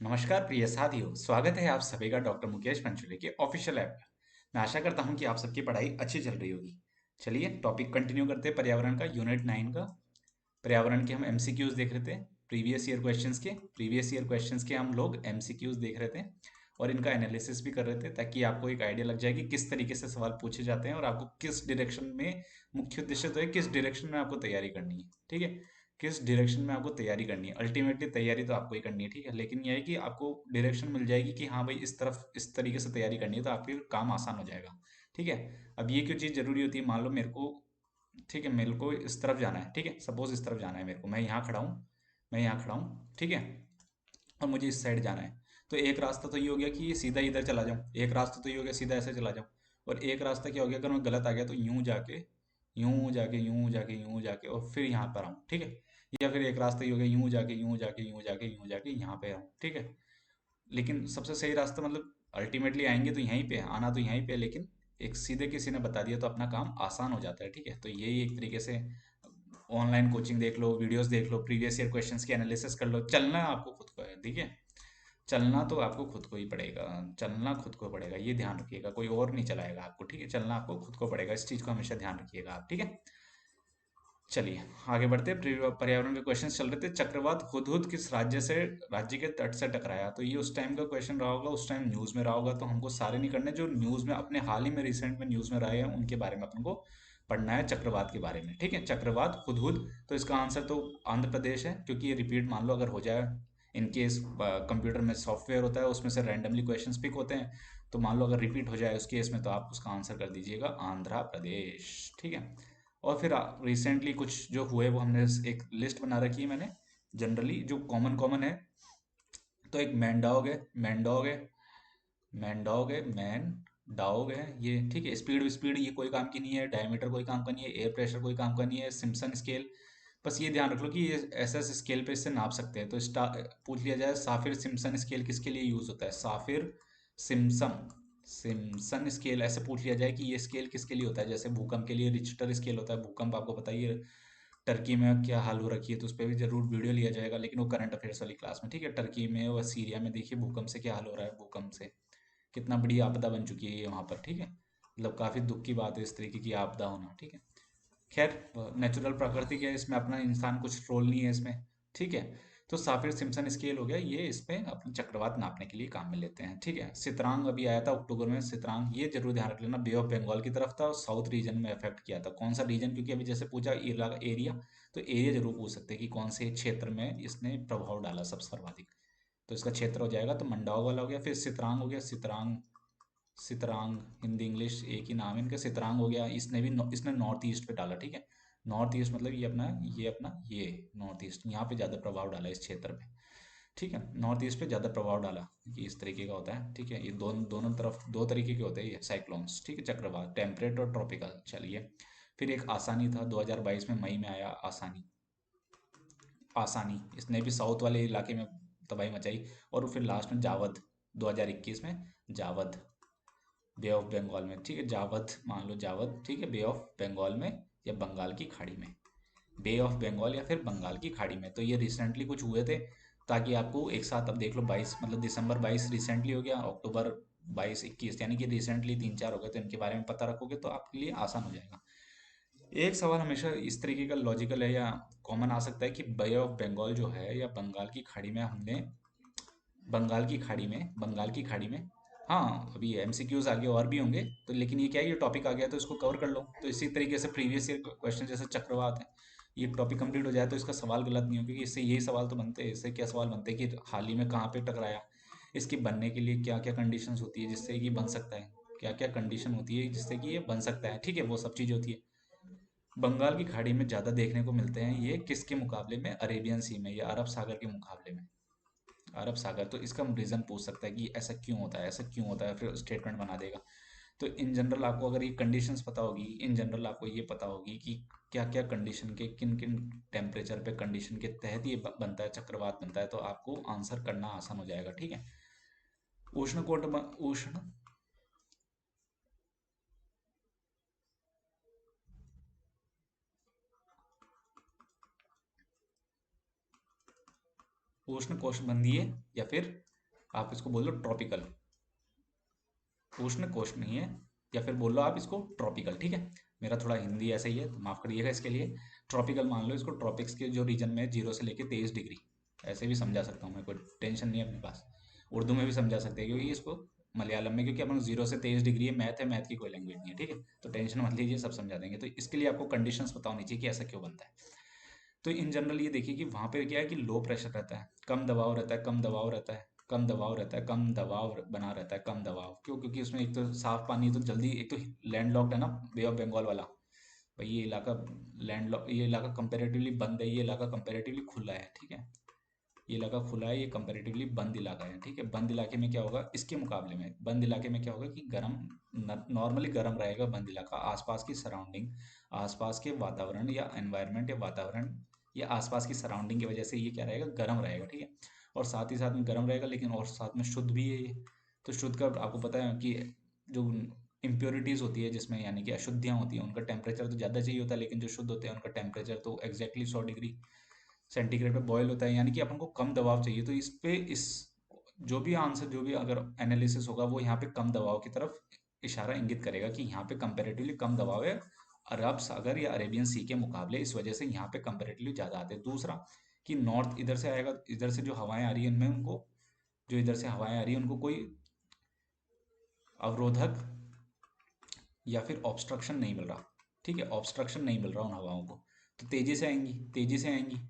नमस्कार प्रिय साथियों, स्वागत है आप सभी का डॉक्टर मुकेश पंचुले के ऑफिशियल ऐप में। मैं आशा करता हूं कि आप सबकी पढ़ाई अच्छी चल रही होगी। चलिए टॉपिक कंटिन्यू करते हैं पर्यावरण का, यूनिट 9 का। पर्यावरण के हम एमसीक्यूज देख रहे थे, प्रीवियस ईयर क्वेश्चंस के हम लोग एमसीक्यूज देख रहे थे और इनका एनालिसिस भी कर रहे थे ताकि आपको एक आइडिया लग जाए कि किस तरीके से सवाल पूछे जाते हैं और आपको किस डायरेक्शन में, मुख्य उद्देश्य तो है किस डायरेक्शन में आपको तैयारी करनी है। ठीक है, किस डायरेक्शन में आपको तैयारी करनी है। अल्टीमेटली तैयारी तो आपको ही करनी है, ठीक है, लेकिन यह है कि आपको डायरेक्शन मिल जाएगी कि हाँ भाई इस तरफ इस तरीके से तैयारी करनी है तो आपके काम आसान हो जाएगा। ठीक है, अब ये क्यों चीज़ जरूरी होती है, मान लो मेरे को, ठीक है, मेरे को इस तरफ जाना है, ठीक है, सपोज इस तरफ जाना है मेरे को, मैं यहाँ खड़ा हूँ, ठीक है, और मुझे इस साइड जाना है। तो एक रास्ता तो ये हो गया कि ये सीधा इधर चला जाऊँ, एक रास्ता तो ये हो गया सीधा ऐसे चला जाऊँ, और एक रास्ता क्या हो गया, अगर मैं गलत आ गया तो यूं जाके और फिर यहाँ पर आऊँ, ठीक है। या फिर एक रास्ता ये हो गया यूं जाके यहाँ पे आऊँ, ठीक है। लेकिन सबसे सही रास्ता मतलब अल्टीमेटली आएंगे तो यहीं पे है, आना तो यहीं पे है, लेकिन एक सीधे किसी ने बता दिया तो अपना काम आसान हो जाता है। ठीक है, तो यही एक तरीके से ऑनलाइन कोचिंग देख लो, वीडियोस देख लो, प्रीवियस ईयर क्वेश्चंस की एनालिसिस कर लो, चलना आपको खुद को है, ठीक है। चलना तो आपको खुद को ही पड़ेगा, चलना खुद को पड़ेगा, ये ध्यान रखिएगा, कोई और नहीं चलाएगा आपको, ठीक है, चलना आपको खुद को पड़ेगा, इस चीज को हमेशा ध्यान रखिएगा आप, ठीक है। चलिए आगे बढ़ते हैं। पर्यावरण के क्वेश्चन चल रहे थे। चक्रवात हुदहुद किस राज्य के तट से टकराया, तो ये उस टाइम का क्वेश्चन रहा होगा, उस टाइम न्यूज में रहा होगा, तो हमको सारे नहीं करने, जो न्यूज में अपने हाल ही में रिसेंट में न्यूज में रहे हैं उनके बारे में अपन को पढ़ना है, चक्रवात के बारे में, ठीक है। चक्रवात हुदहुद, तो इसका आंसर तो आंध्र प्रदेश है, क्योंकि ये रिपीट मान लो अगर हो जाए, इन केस कंप्यूटर में सॉफ्टवेयर होता है उसमें से रैंडमली क्वेश्चंस पिक होते हैं, तो मान लो अगर रिपीट हो जाए उस केस में तो आप उसका आंसर कर दीजिएगा आंध्र प्रदेश, ठीक है। और फिर रिसेंटली कुछ जो हुए वो हमने एक लिस्ट बना रखी है मैंने, जनरली जो कॉमन कॉमन है। तो एक मैन डॉग है, मैन डॉग है ये, ठीक है। स्पीड स्पीड ये कोई काम की नहीं है, डायमीटर कोई काम का नहीं है, एयर प्रेशर कोई काम का नहीं है, सिम्पसन स्केल, बस ये ध्यान रख लो कि ये ऐसे ऐसे स्केल पे इससे नाप सकते हैं। तो पूछ लिया जाए साफिर सिम्पसन स्केल किसके लिए यूज होता है, साफिर सिम्पसन सिम्पसन स्केल ऐसे पूछ लिया जाए कि ये स्केल किसके लिए होता है, जैसे भूकंप के लिए रिक्टर स्केल होता है, भूकंप आपको बताइए टर्की में क्या हाल हो रखी है, तो उस पर भी जरूर वीडियो लिया जाएगा, लेकिन वो करंट अफेयर्स वाली क्लास में, ठीक है। टर्की में और सीरिया में देखिए भूकंप से क्या हाल हो रहा है, भूकंप से कितना बड़ी आपदा बन चुकी है ये वहां पर, ठीक है। मतलब काफी दुख की बात है इस तरीके की आपदा होना, ठीक है। खैर, नेचुरल प्राकृतिक है, इसमें अपना इंसान कुछ रोल नहीं है इसमें, ठीक है। तो साफिर सिम्पसन स्केल हो गया, ये इसमें अपने चक्रवात नापने के लिए काम में लेते हैं, ठीक है। सितरांग अभी आया था अक्टूबर में, सितरांग ये जरूर ध्यान रख लेना, बे ऑफ बंगाल की तरफ था और साउथ रीजन में अफेक्ट किया था। कौन सा रीजन, क्योंकि अभी जैसे पूछा एरिया, तो एरिया जरूर पूछ सकते हैं कि कौन से क्षेत्र में इसने प्रभाव डाला सबसे सर्वाधिक, तो इसका क्षेत्र हो जाएगा, तो मंडाओ वाला हो गया। फिर सितरांग हो गया, सितरांग सितरांग, हिंदी इंग्लिश एक ही नाम है इनका, सितरांग हो गया। इसने भी इसने नॉर्थ ईस्ट पे डाला, ठीक है। नॉर्थ ईस्ट मतलब ये नॉर्थ ईस्ट, यहाँ पे ज्यादा प्रभाव डाला इस क्षेत्र में, ठीक है। नॉर्थ ईस्ट पे ज्यादा प्रभाव डाला कि इस तरीके का होता है, ठीक है। ये दोनों दोनों तरफ दो तरीके के होते हैं ये साइक्लोन्स, ठीक है, चक्रवात, टेम्परेट और ट्रॉपिकल। चलिए, फिर एक आसानी था 2022 में मई में आया, आसानी, आसानी इसने भी साउथ वाले इलाके में तबाही मचाई। और फिर लास्ट में जावद, 2021 में जावद, बे ऑफ बंगाल में, ठीक है, जावद मान लो, जावद, ठीक है, बे ऑफ बंगाल में या बंगाल की खाड़ी में, बे ऑफ बंगाल या फिर बंगाल की खाड़ी में। तो ये रिसेंटली कुछ हुए थे, ताकि आपको एक साथ, अब देख लो 22 मतलब दिसंबर 22 रिसेंटली हो गया, अक्टूबर 22 21 यानी कि रिसेंटली तीन चार हो गए, तो इनके बारे में पता रखोगे तो आपके लिए आसान हो जाएगा। एक सवाल हमेशा इस तरीके का लॉजिकल है या कॉमन आ सकता है कि बे ऑफ बंगाल जो है या बंगाल की खाड़ी में हमने, बंगाल की खाड़ी में, हाँ अभी एमसीक्यूज आगे और भी होंगे, तो लेकिन ये क्या है, ये टॉपिक आ गया तो इसको कवर कर लो। तो इसी तरीके से प्रीवियस ईयर क्वेश्चन जैसे चक्रवात है, ये टॉपिक कंप्लीट हो जाए तो इसका सवाल गलत नहीं हो, क्योंकि इससे यही सवाल तो बनते हैं। इससे क्या सवाल बनते हैं कि हाल ही में कहाँ पे टकराया, इसके बनने के लिए क्या क्या कंडीशंस होती है जिससे कि बन सकता है, क्या क्या कंडीशन होती है जिससे कि ये बन सकता है, ठीक है, वो सब चीज़ होती है। बंगाल की खाड़ी में ज़्यादा देखने को मिलते हैं ये, किसके मुकाबले में, अरेबियन सी में या अरब सागर के मुकाबले में, अरब सागर। तो इसका रीजन पूछ सकता है कि ऐसा क्यों होता है, ऐसा क्यों होता है, फिर स्टेटमेंट बना देगा। तो इन जनरल आपको अगर ये कंडीशंस पता होगी, इन जनरल आपको ये पता होगी कि क्या क्या कंडीशन के, किन किन टेम्परेचर पे कंडीशन के तहत ये बनता है, चक्रवात बनता है, तो आपको आंसर करना आसान हो जाएगा, ठीक है। उष्ण कोट उष्ण उष्ण कटिबंधीय या फिर आप इसको बोल लो ट्रॉपिकल। उष्ण कोष्ण नहीं है। या फिर बोल लो आप इसको ट्रॉपिकल, ठीक है। मेरा थोड़ा हिंदी ऐसा ही है तो माफ़ करिएगा इसके लिए। ट्रॉपिकल मान लो इसको, ट्रॉपिक्स के जो रीजन में 0 से लेके 23 डिग्री, ऐसे भी समझा सकता हूँ मैं, कोई टेंशन नहीं है अपने पास। उर्दू में भी समझा सकते हैं क्योंकि इसको मलयालम में, क्योंकि अपन 0 से 23 डिग्री है, मैथ की कोई लैंग्वेज नहीं है, ठीक है। तो टेंशन मत लीजिए, सब समझा देंगे। तो इसके लिए आपको कंडीशंस पता होनी चाहिए कि ऐसा क्यों बनता है। तो इन जनरल ये देखिए कि वहाँ पे क्या है कि लो प्रेशर रहता है, कम दबाव रहता है, कम दबाव रहता है, कम दबाव रहता है, कम दबाव बना रहता है, कम दबाव क्यों? क्योंकि उसमें एक तो साफ पानी है, तो जल्दी, एक तो लैंड लॉक्ड है ना, बे ऑफ बंगाल वाला। भाई ये इलाका लैंड लॉक, ये इलाका कंपेरेटिवली बंद है, ये इलाका कंपेरेटिवली खुला है, ठीक है। ये इलाका खुला है, ये कंपेरेटिवली बंद इलाका है, ठीक है। बंद इलाके में क्या होगा, इसके मुकाबले में बंद इलाके में क्या होगा कि गर्म, नॉर्मली गर्म रहेगा बंद इलाका। आसपास की सराउंडिंग, आसपास के वातावरण या एनवायरनमेंट या वातावरण या आसपास की सराउंडिंग की वजह से ये क्या रहेगा, गर्म रहेगा, ठीक है। और साथ ही साथ में गर्म रहेगा, लेकिन और साथ में शुद्ध भी है ये। तो शुद्ध का आपको पता है कि जो इम्प्योरिटीज़ होती है जिसमें, यानी कि अशुद्धियाँ होती हैं, उनका टेम्परेचर तो ज़्यादा चाहिए होता है, लेकिन जो शुद्ध होते हैं उनका टेम्परेचर तो एग्जैक्टली 100 डिग्री सेंटीग्रेड पे बॉयल होता है। यानी कि अपन को कम दबाव चाहिए, तो इस पे इस जो भी आंसर, जो भी अगर एनालिसिस होगा वो यहाँ पे कम दबाव की तरफ इशारा इंगित करेगा कि यहाँ पे कंपेरेटिवली कम दबाव है अरब सागर या अरेबियन सी के मुकाबले, इस वजह से यहाँ पे कंपेरेटिवली ज़्यादा आते हैं। दूसरा कि नॉर्थ इधर से आएगा, इधर से जो हवाएं आ रही है उनमें उनको, जो इधर से हवाएं आ रही है उनको कोई अवरोधक या फिर ऑब्स्ट्रक्शन नहीं मिल रहा, ठीक है। ऑब्स्ट्रक्शन नहीं मिल रहा उन हवाओं को, तो तेजी से आएंगी, तेजी से आएंगी।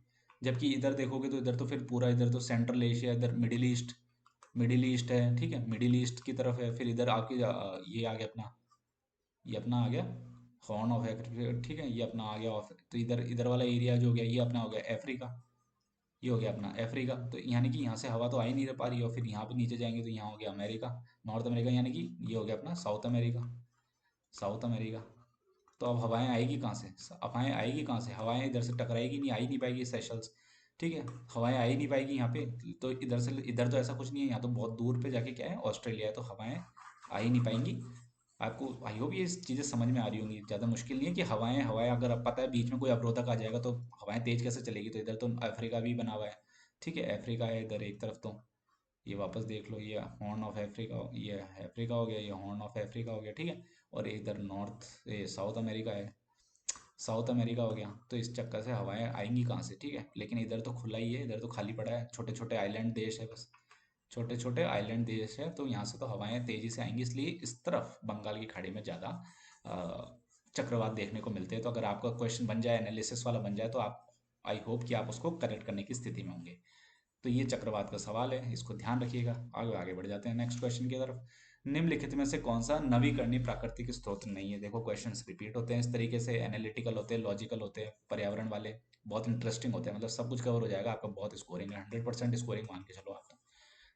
जबकि इधर देखोगे तो इधर तो फिर पूरा, इधर तो सेंट्रल एशिया, इधर मिडिल ईस्ट, मिडिल ईस्ट है, ठीक है, मिडिल ईस्ट की तरफ है। फिर इधर आपकी ये आ गया अपना, ये अपना आ गया हॉर्न ऑफ अफ्रीका, ठीक है, ये अपना आ गया ऑफ, तो इधर इधर वाला एरिया जो हो गया ये अपना हो गया अफ्रीका, ये हो गया अपना अफ्रीका। तो यानी कि यहाँ से हवा तो आ ही नहीं रह पा रही है, और फिर यहाँ पे नीचे जाएंगे तो यहाँ हो गया अमेरिका, नॉर्थ अमेरिका, यानी कि ये हो गया अपना साउथ अमेरिका, साउथ अमेरिका। तो अब हवाएं आएगी कहाँ से, हवाएं आएगी कहाँ से, हवाएं इधर से टकराएगी नहीं, आ ही नहीं पाएगी सेशल्स, ठीक है। हवाएं आ ही नहीं पाएगी यहाँ पे। तो इधर से, इधर तो ऐसा कुछ नहीं है, यहाँ तो बहुत दूर पे जाके क्या है, ऑस्ट्रेलिया है, तो हवाएं आ ही नहीं पाएंगी। आपको आई होप ये चीज़ें समझ में आ रही होंगी, ज़्यादा मुश्किल नहीं है कि हवाएं हवाएं अगर आप पता है बीच में कोई अवरोधक आ जाएगा तो हवाएं तेज कैसे चलेगी। तो इधर तो अफ्रीका भी बना हुआ है, ठीक है, अफ्रीका है इधर एक तरफ। तो ये वापस देख लो, ये हॉर्न ऑफ अफ्रीका, ये अफ्रीका हो गया, ये हॉर्न ऑफ अफ्रीका हो गया, ठीक है। और इधर नॉर्थ, ये साउथ अमेरिका है, साउथ अमेरिका हो गया। तो इस चक्कर से हवाएं आएंगी कहाँ से, ठीक है। लेकिन इधर तो खुला ही है, इधर तो खाली पड़ा है, छोटे छोटे आइलैंड देश है बस, छोटे छोटे आइलैंड देश है, तो यहाँ से तो हवाएं तेजी से आएंगी, इसलिए इस तरफ बंगाल की खाड़ी में ज़्यादा चक्रवात देखने को मिलते हैं। तो अगर आपका क्वेश्चन बन जाए, एनालिसिस वाला बन जाए, तो आप, आई होप कि आप उसको करेक्ट करने की स्थिति में होंगे। तो ये चक्रवात का सवाल है, इसको ध्यान रखिएगा। आगे आगे बढ़ जाते हैं नेक्स्ट क्वेश्चन की तरफ। निम्नलिखित में से कौन सा नवीकरणीय प्राकृतिक स्रोत नहीं है? देखो क्वेश्चंस रिपीट होते हैं इस तरीके से, एनालिटिकल होते हैं, लॉजिकल होते हैं, पर्यावरण वाले, बहुत इंटरेस्टिंग होते हैं, मतलब सब कुछ कवर हो जाएगा आपका, बहुत स्कोरिंग है, 100% स्कोरिंग मान के चलो आप तो।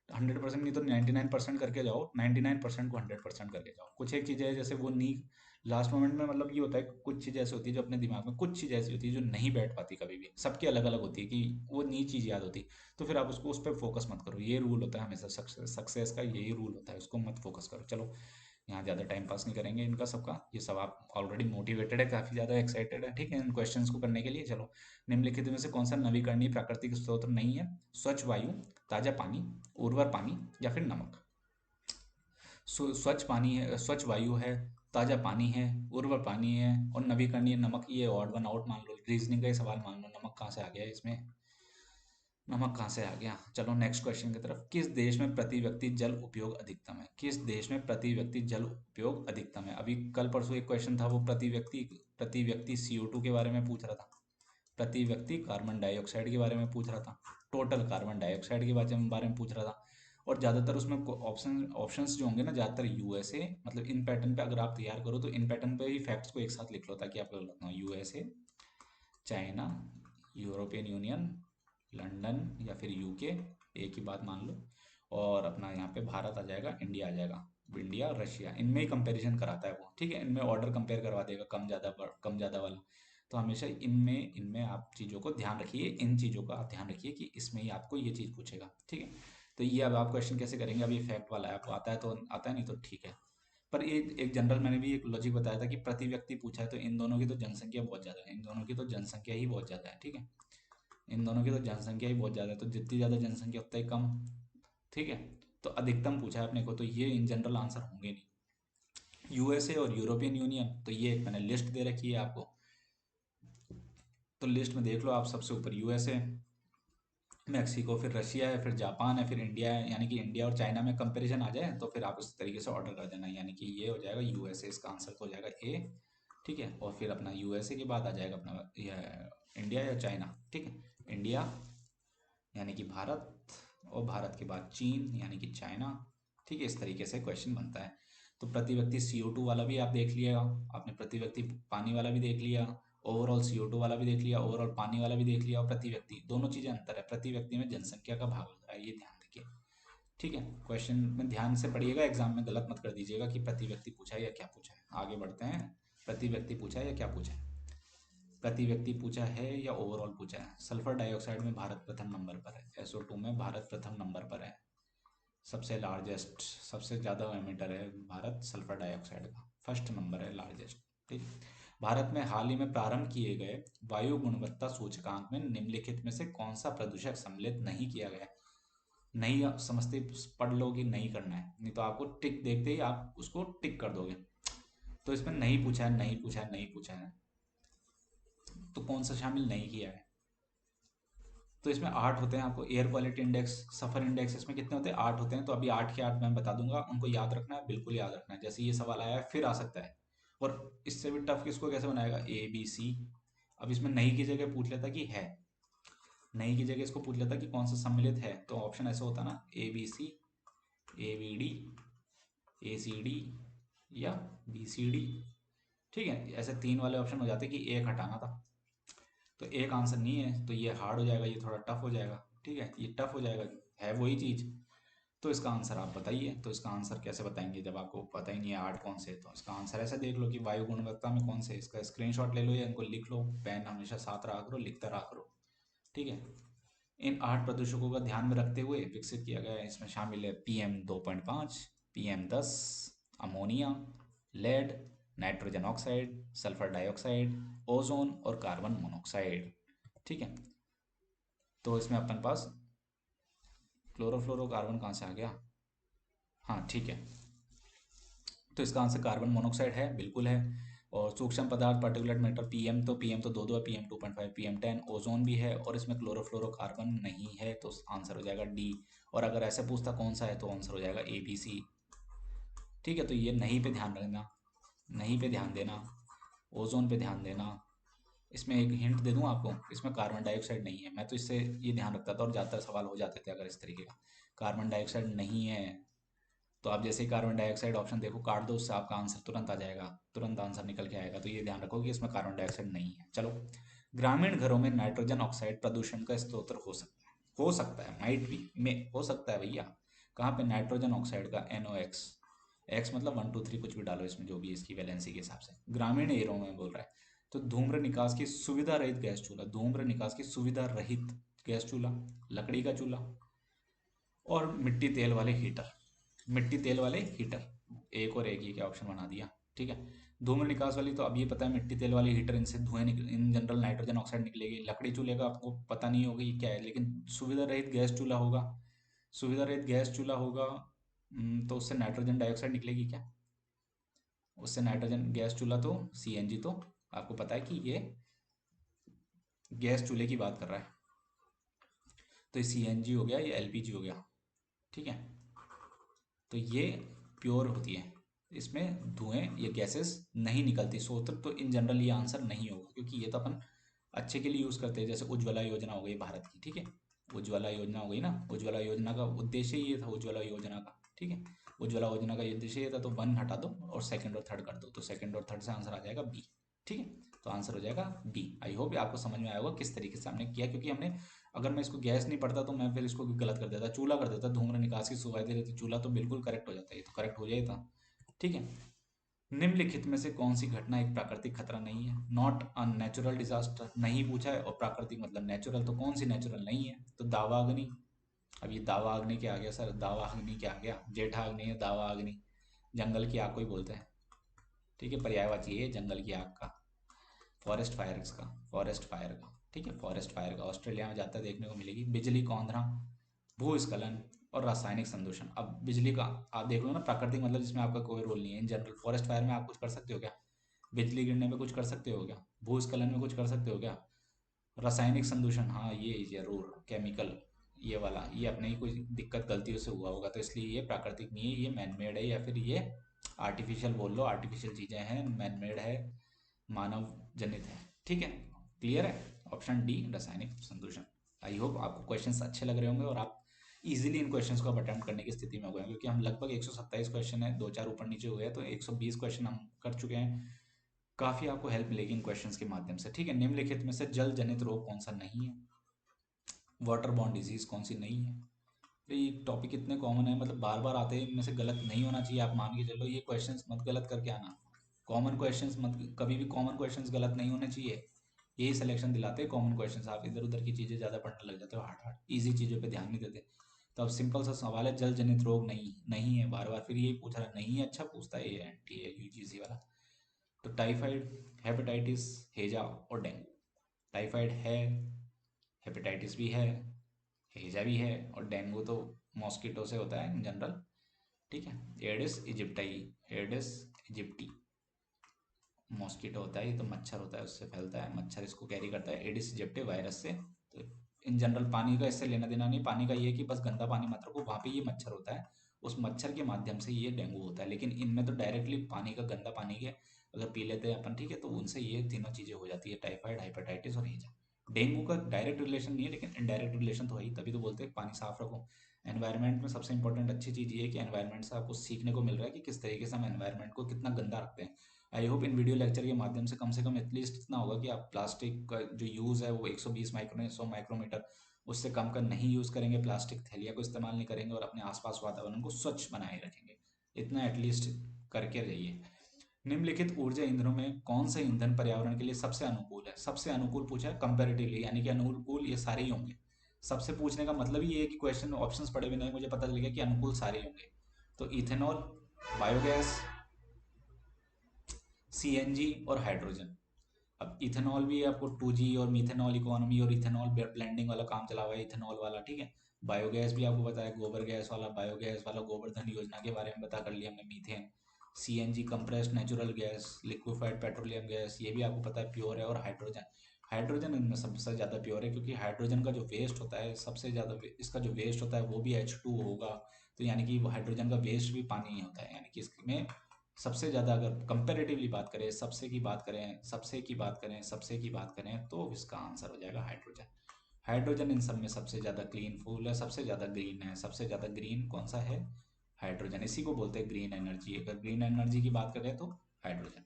100% नहीं तो 99% करके जाओ, 99% को 100% करके जाओ। कुछ एक चीज़ें हैं जैसे वो नी लास्ट मोमेंट में, मतलब ये होता है कुछ चीज़ ऐसी होती है जो अपने दिमाग में, कुछ चीज़ ऐसी होती है जो नहीं बैठ पाती कभी भी, सबकी अलग अलग होती है कि वो नी चीज़ याद होती। तो फिर आप उसको, उस पर फोकस मत करो, ये रूल होता है हमेशा सक्सेस का, यही रूल होता है, उसको मत फोकस करो। चलो यहाँ ज़्यादा टाइम पास नहीं करेंगे इनका सबका, ये सब आप ऑलरेडी मोटिवेटेड है, काफ़ी ज़्यादा एक्साइटेड है, ठीक है, इन क्वेश्चंस को करने के लिए। चलो, निम्नलिखित में से कौन सा नवीकरणीय प्राकृतिक स्रोत नहीं है? स्वच्छ वायु, ताज़ा पानी, उर्वर पानी, या फिर नमक। स्वच्छ पानी है, स्वच्छ वायु है, ताज़ा पानी है, उर्वर पानी है, और नवीकरणीय नमक, ये ऑड वन आउट मान लो, रीजनिंग का ही सवाल मान लो, नमक कहाँ से आ गया इसमें, नमक कहाँ से आ गया। चलो नेक्स्ट क्वेश्चन की तरफ। किस देश में प्रति व्यक्ति जल उपयोग अधिकतम है? किस देश में प्रति व्यक्ति जल उपयोग अधिकतम है? अभी कल परसों एक क्वेश्चन था, वो प्रति व्यक्ति CO2 के बारे में पूछ रहा था, प्रति व्यक्ति कार्बन डाइऑक्साइड के बारे में पूछ रहा था, टोटल कार्बन डाइऑक्साइड के बारे में पूछ रहा था। और ज़्यादातर उसमें ऑप्शंस जो होंगे ना, ज़्यादातर यूएसए, मतलब इन पैटर्न पे अगर आप तैयार करो तो इन पैटर्न पे ही फैक्ट्स को एक साथ लिख लो, ताकि आपको लगना हो USA, China, European union, London, या फिर यूके, एक ही बात मान लो। और अपना यहाँ पे भारत आ जाएगा, इंडिया आ जाएगा, इंडिया रशिया, इनमें ही कंपैरिजन कराता है वो, ठीक है, इनमें ऑर्डर कंपेयर करवा देगा, कम ज़्यादा कम ज़्यादा वाला। तो हमेशा इनमें इनमें आप चीज़ों को ध्यान रखिए, इन चीज़ों का आप ध्यान रखिए कि इसमें ही आपको ये चीज़ पूछेगा, ठीक है। तो ये अब आप क्वेश्चन कैसे करेंगे? अब ये फैक्ट वाला है, आपको आता है तो आता है, नहीं तो ठीक है। पर ये एक जनरल, मैंने भी एक लॉजिक बताया था कि प्रति व्यक्ति पूछा है, तो इन दोनों की तो जनसंख्या बहुत ज़्यादा है, इन दोनों की तो जनसंख्या ही बहुत ज़्यादा है, ठीक है, इन दोनों की तो जनसंख्या ही बहुत ज़्यादा है, तो जितनी ज़्यादा जनसंख्या उतना ही कम, ठीक है। तो अधिकतम पूछा है अपने को, तो ये इन जनरल आंसर होंगे नहीं। यूएसए और यूरोपियन यूनियन, तो ये एक मैंने लिस्ट दे रखी है आपको, तो लिस्ट में देख लो आप, सबसे ऊपर यूएसए, मेक्सिको, फिर रशिया है, फिर जापान है, फिर इंडिया है। यानी कि इंडिया और चाइना में कंपैरिजन आ जाए तो फिर आप इस तरीके से ऑर्डर कर देना, यानी कि ये हो जाएगा यूएसए, इसका आंसर तो हो जाएगा ए। ठीक है, और फिर अपना यूएसए के बाद आ जाएगा अपना इंडिया या चाइना। ठीक है, इंडिया यानी कि भारत, और भारत के बाद चीन यानी कि चाइना। ठीक है, इस तरीके से क्वेश्चन बनता है। तो प्रति व्यक्ति CO2 वाला भी आप देख लिया, आपने प्रति व्यक्ति पानी वाला भी देख लिया, ओवरऑल CO2 वाला भी देख लिया, ओवरऑल पानी वाला भी देख लिया, और प्रति व्यक्ति दोनों चीज़ें अंतर है, प्रति व्यक्ति में जनसंख्या का भाग होता है, ये ध्यान रखिए। ठीक है, क्वेश्चन में ध्यान से पढ़िएगा, एग्जाम में गलत मत कर दीजिएगा कि प्रति व्यक्ति पूछा है या क्या पूछा है। आगे बढ़ते हैं, प्रति व्यक्ति पूछा है या क्या पूछा है, प्रति व्यक्ति पूछा है या ओवरऑल पूछा है। सल्फर डाइऑक्साइड में भारत प्रथम नंबर पर है, SO2 में भारत प्रथम नंबर पर है, सबसे लार्जेस्ट, सबसे ज़्यादा एमिटर है भारत सल्फर डाइऑक्साइड का, फर्स्ट नंबर है लार्जेस्ट। ठीक, भारत में हाल ही में प्रारंभ किए गए वायु गुणवत्ता सूचकांक में निम्नलिखित में से कौन सा प्रदूषक सम्मिलित नहीं किया गया है। नहीं आप समझते, पढ़ लो कि नहीं करना है, नहीं तो आपको टिक देखते ही आप उसको टिक कर दोगे। तो इसमें नहीं पूछा है, नहीं पूछा है, नहीं पूछा है, तो कौन सा शामिल नहीं किया है। तो इसमें 8 होते हैं, आपको एयर क्वालिटी इंडेक्स, सफर इंडेक्स, इसमें कितने होते हैं, 8 होते हैं। तो अभी 8 के 8 मैं बता दूंगा, उनको याद रखना है, बिल्कुल याद रखना है। जैसे ये सवाल आया है फिर आ सकता है, और इससे भी टफ किसको कैसे बनाएगा, ABC। अब इसमें नहीं की जगह पूछ लेता कि है, नहीं की जगह इसको पूछ लेता कि कौन सा सम्मिलित है, तो ऑप्शन ऐसा होता ना, ABC, ABD, ACD या BCD। ठीक है, ऐसे 3 वाले ऑप्शन हो जाते कि एक हटाना था, तो एक आंसर नहीं है, तो ये हार्ड हो जाएगा, ये थोड़ा टफ हो जाएगा। ठीक है, ये टफ हो जाएगा, है वही चीज़। तो इसका आंसर आप बताइए, तो इसका आंसर कैसे बताएंगे जब आपको पता ही नहीं है 8 कौन से। तो इसका आंसर ऐसे देख लो कि वायु गुणवत्ता में कौन से, इसका स्क्रीनशॉट ले लो या इनको लिख लो, पेन हमेशा साथ रखा करो, लिखता रहा करो। ठीक है, इन 8 प्रदूषकों का ध्यान में रखते हुए विकसित किया गया है। इसमें शामिल है PM2.5, PM10, ammonia, lead, nitrogen oxide, sulphur dioxide, ozone और कार्बन मोनोऑक्साइड। ठीक है, तो इसमें अपन पास क्लोरोफ्लोरोकार्बन कहाँ से आ गया, हाँ ठीक है, तो इसका आंसर कार्बन मोनोऑक्साइड है, बिल्कुल है। और सूक्ष्म पदार्थ पार्टिकुलेट मैटर PM तो दो है, PM2.5, PM10, ओजोन भी है, और इसमें क्लोरोफ्लोरोकार्बन नहीं है, तो आंसर हो जाएगा D। और अगर ऐसे पूछता कौन सा है, तो आंसर हो जाएगा ABC। ठीक है, तो ये नहीं पे ध्यान रखना, नहीं पे ध्यान देना, ओजोन पे ध्यान देना। इसमें एक हिंट दे दूं आपको, इसमें कार्बन डाइऑक्साइड नहीं है, मैं तो इससे ये ध्यान रखता था और ज़्यादातर सवाल हो जाते थे अगर इस तरीके का कार्बन डाइऑक्साइड नहीं है। तो आप जैसे ही कार्बन डाइऑक्साइड ऑप्शन देखो, काट दो, उससे आपका आंसर तुरंत आ जाएगा, तुरंत आंसर निकल के आएगा। तो ये ध्यान रखो कि इसमें कार्बन डाइऑक्साइड नहीं है। चलो, ग्रामीण घरों में नाइट्रोजन ऑक्साइड प्रदूषण का स्रोत हो सकता है, हो सकता है, माइट भी में हो सकता है भैया। कहाँ पे, नाइट्रोजन ऑक्साइड का NOx, एक्स मतलब 1 2 3 कुछ भी डालो इसमें, जो भी है इसकी वैलेंसी के हिसाब से, ग्रामीण एरिया में बोल रहा है। तो धूम्र निकास की सुविधा रहित गैस चूल्हा, धूम्र निकास की सुविधा रहित गैस चूल्हा, लकड़ी का चूल्हा, और मिट्टी तेल वाले हीटर, मिट्टी तेल वाले हीटर, एक और एक ही क्या ऑप्शन बना दिया। ठीक है, धूम्र निकास वाली तो अब ये पता है, मिट्टी तेल वाली हीटर, इनसे धुएं इन जनरल नाइट्रोजन ऑक्साइड निकलेगी। लकड़ी चूल्हे का आपको पता नहीं होगा ये क्या है, लेकिन सुविधा रहित गैस चूल्हा होगा, सुविधा रहित गैस चूल्हा होगा। तो उससे नाइट्रोजन डाइऑक्साइड निकलेगी क्या, उससे नाइट्रोजन गैस चूल्हा तो CNG, तो आपको पता है कि ये गैस चूल्हे की बात कर रहा है, तो ये CNG हो गया, ये LPG हो गया। ठीक है, तो ये प्योर होती है, इसमें धुएं ये गैसेस नहीं निकलती, स्रोत तो इन जनरल ये आंसर नहीं होगा, क्योंकि ये तो अपन अच्छे के लिए यूज़ करते हैं। जैसे उज्ज्वला योजना हो गई भारत की, ठीक है, उज्ज्वला योजना हो गई ना, उज्ज्वला योजना का उद्देश्य ये था, उज्ज्वला योजना का, ठीक है, उज्ज्वला योजना का उद्देश्य ये था। तो 1 हटा दो और सेकंड और थर्ड कर दो, तो सेकंड और थर्ड से आंसर आ जाएगा B। ठीक है, तो आंसर हो जाएगा B। आई होप आपको समझ में आया होगा किस तरीके से हमने किया, क्योंकि हमने, अगर मैं इसको गैस नहीं पढ़ता तो मैं फिर इसको गलत कर देता, चूल्हा कर देता, धूम्र निकास की सुविधा रहती, चूल्हा तो बिल्कुल करेक्ट हो जाता है, ये तो करेक्ट हो जाता। ठीक है, निम्नलिखित में से कौन सी घटना एक प्राकृतिक खतरा नहीं है, नॉट अ नेचुरल डिजास्टर नहीं पूछा है, और प्राकृतिक मतलब नेचुरल, तो कौन सी नेचुरल नहीं है, तो दावा अग्नि। अब ये दावा अग्नि क्या आ गया सर, दावा अग्नि क्या आ गया, जेठा अग्नि है दावा अग्नि, जंगल की आग को ही बोलते हैं। ठीक है, पर्यायवाची है जंगल की आग का, फॉरेस्ट फायर का, फॉरेस्ट फायर का। ठीक है, फॉरेस्ट फायर का ऑस्ट्रेलिया में ज़्यादा देखने को मिलेगी। बिजली कौंधरा, भूस्खलन, और रासायनिक संदूषण। अब बिजली का आप देख लो ना, प्राकृतिक मतलब जिसमें आपका कोई रोल नहीं है। इन जनरल फॉरेस्ट फायर में आप कुछ कर सकते हो क्या? बिजली गिरने में कुछ कर सकते हो क्या? भूस्खलन में कुछ कर सकते हो क्या? रासायनिक संदूषण, हाँ ये जरूर, केमिकल, ये वाला, ये अपने ही कोई दिक्कत गलतियों से हुआ होगा, तो इसलिए ये प्राकृतिक नहीं है, ये मैनमेड है, या फिर ये आर्टिफिशियल बोल लो, आर्टिफिशियल चीज़ें हैं, मैनमेड है, मानव जनित है। ठीक है, क्लियर है? ऑप्शन डी रासायनिक संदूषण। आई होप आपको क्वेश्चंस अच्छे लग रहे होंगे और आप इजीली इन क्वेश्चंस को अब अटेम्प्ट करने की स्थिति में हो गए हैं, क्योंकि हम लगभग 127 क्वेश्चन है, दो चार ऊपर नीचे हुए हैं, तो 120 क्वेश्चन हम कर चुके हैं। काफ़ी आपको हेल्प मिलेगी इन क्वेश्चंस के माध्यम से। ठीक है, निम्नलिखित में से जल जनित रोग कौन सा नहीं है? वाटर बॉर्न डिजीज कौन सी नहीं है? अरे ये टॉपिक इतने कॉमन है, मतलब बार बार आते हैं, इनमें से गलत नहीं होना चाहिए, आप मान के चलो, ये क्वेश्चंस मत गलत करके आना। कॉमन क्वेश्चंस मत, कभी भी कॉमन क्वेश्चंस गलत नहीं होने चाहिए। यही सिलेक्शन दिलाते हैं कॉमन क्वेश्चंस, आप इधर उधर की चीज़ें ज़्यादा पढ़ने लग जाते हो, हार्ड हार्ड इजी चीज़ों पे ध्यान नहीं देते। तो अब सिंपल सा सवाल है, जल जनित रोग नहीं नहीं है, बार बार फिर यही पूछ रहा है, नहीं है, अच्छा पूछता है ये एंटी है यूजीसी वाला। तो टाइफाइड, हेपेटाइटिस, हेजा और डेंगू। टाइफाइड है, हेपेटाइटिस भी है, हेजा भी है, और डेंगू तो मॉस्किटो से होता है इन जनरल। ठीक है, एडिस इजिप्टाई, एडिस इजिप्टी मॉस्किटो होता है, ये तो मच्छर होता है, उससे फैलता है, मच्छर इसको कैरी करता है, एडिस इजिप्टी वायरस से। तो इन जनरल पानी का इससे लेना देना नहीं, पानी का ये है कि बस गंदा पानी मत रखो, वहाँ पे ये मच्छर होता है, उस मच्छर के माध्यम से ये डेंगू होता है, लेकिन इनमें तो डायरेक्टली पानी का, गंदा पानी के अगर पी लेते हैं अपन, ठीक है, तो उनसे ये तीनों चीज़ें हो जाती है, टाइफाइड, हेपेटाइटिस और हेजा। डेंगू का डायरेक्ट रिलेशन नहीं है, लेकिन इनडायरेक्ट रिलेशन तो है ही, तभी तो बोलते हैं पानी साफ रखो। एनवायरनमेंट में सबसे इंपॉर्टेंट अच्छी चीज़ ये है कि एनवायरनमेंट से आपको सीखने को मिल रहा है कि किस तरीके से हम एनवायरनमेंट को कितना गंदा रखते हैं। I hope in video lecture के माध्यम से कम एटलीस्ट इतना होगा कि आप प्लास्टिक का जो यूज़ है वो 120 माइक्रो 100 माइक्रोमीटर उससे कम का नहीं यूज़ करेंगे, प्लास्टिक थैलिया को इस्तेमाल नहीं करेंगे, और अपने आसपास वातावरण को स्वच्छ बनाए रखेंगे। इतना एटलीस्ट करके रहिए। निम्नलिखित ऊर्जा ईंधनों में कौन सा ईंधन पर्यावरण के लिए सबसे अनुकूल है? सबसे अनुकूल पूछा है कंपैरेटिवली, यानी कि अनुकूल ये सारे ही होंगे। सबसे पूछने का मतलब ही ये है कि क्वेश्चन ऑप्शंस पढ़े भी नहीं, मुझे पता चल गया कि अनुकूल सारे ही होंगे। तो इथेनॉल, बायोगैस, सीएनजी और हाइड्रोजन। अब इथेनॉल भी आपको 2G और मीथेनॉल इकोनॉमी और इथेनॉल ब्लेंडिंग वाला काम चला हुआ है, इथेनॉल वाला। ठीक है, बायोगैस भी आपको पता है, गोबर गैस वाला, बायोगैस वाला, गोवर्धन योजना के बारे में पता कर लिया हमने, methane. CNG compressed natural gas, liquefied petroleum gas, ये भी आपको पता है प्योर है। और हाइड्रोजन, हाइड्रोजन इनमें सबसे ज़्यादा प्योर है, क्योंकि हाइड्रोजन का जो वेस्ट होता है सबसे ज़्यादा, इसका जो वेस्ट होता है वो भी H2 होगा, तो यानी कि हाइड्रोजन का वेस्ट भी पानी ही होता है, यानी कि इसमें सबसे ज़्यादा, अगर कंपैरेटिवली बात करें, सबसे की बात करें तो इसका आंसर हो जाएगा हाइड्रोजन। हाइड्रोजन इन सब में सबसे ज़्यादा क्लीन फूल है, सबसे ज़्यादा ग्रीन है, सबसे ज़्यादा ग्रीन कौन सा है? हाइड्रोजन, इसी को बोलते हैं ग्रीन एनर्जी। अगर ग्रीन एनर्जी की बात करें तो हाइड्रोजन।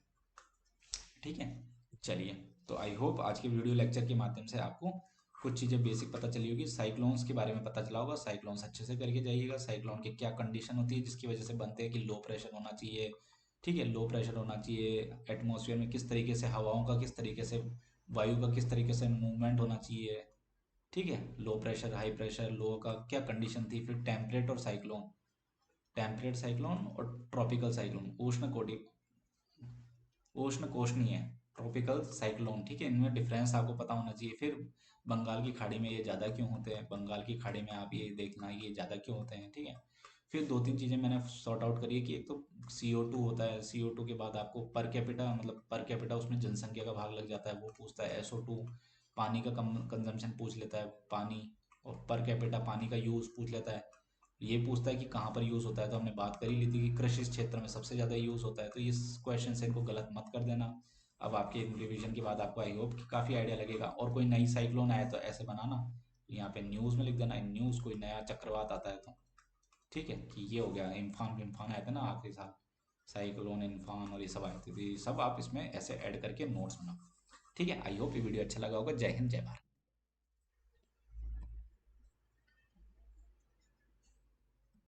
ठीक है, चलिए, तो आई होप आज के वीडियो लेक्चर के माध्यम से आपको कुछ चीज़ें बेसिक पता चली होगी, साइक्लोन्स के बारे में पता चला होगा, साइक्लोन्स अच्छे से करके जाइएगा, साइक्लोन की क्या कंडीशन होती है जिसकी वजह से बनते हैं, कि लो प्रेशर होना चाहिए। ठीक है, लो प्रेशर होना चाहिए, एटमॉस्फेयर में किस तरीके से हवाओं का, किस तरीके से वायु का, किस तरीके से मूवमेंट होना चाहिए। ठीक है, लो प्रेशर, हाई प्रेशर, लो का क्या कंडीशन थी, फिर टेम्परेट और साइक्लोन, टेम्परेट साइक्लोन और ट्रॉपिकल साइक्लोन, उष्ण कोष्णीय, ट्रॉपिकल साइक्लोन। ठीक है, इनमें डिफरेंस आपको पता होना चाहिए। फिर बंगाल की खाड़ी में ये ज़्यादा क्यों होते हैं, बंगाल की खाड़ी में आप ये देखना ये ज़्यादा क्यों होते हैं। ठीक है, फिर दो तीन चीज़ें मैंने सॉर्ट आउट करी है, कि एक तो CO2 होता है, CO2 के बाद आपको पर कैपिटा, मतलब पर कैपिटा उसमें जनसंख्या का भाग लग जाता है, वो पूछता है। SO2 पानी का कम कंजम्पशन पूछ लेता है, पानी, और पर कैपिटा पानी का यूज़ पूछ लेता है। ये पूछता है कि कहाँ पर यूज़ होता है, तो हमने बात कर ही ली थी कि कृषि क्षेत्र में सबसे ज़्यादा यूज़ होता है, तो इस क्वेश्चन से इनको गलत मत कर देना। अब आपके रिवीजन के बाद आपको आई होप कि काफ़ी आइडिया लगेगा। और कोई नई साइक्लोन आए तो ऐसे बनाना, यहाँ पे न्यूज़ में लिख देना, न्यूज़ कोई नया चक्रवात आता है तो। ठीक है, कि ये हो गया, इम्फान इम्फान आया था ना आखिरी साल, साइक्लोन इम्फान और ये सब आए थे, तो ये सब आप इसमें ऐसे ऐड करके नोट्स बनाओ। ठीक है, आई होप ये वीडियो अच्छा लगा होगा। जय हिंद, जय भारत।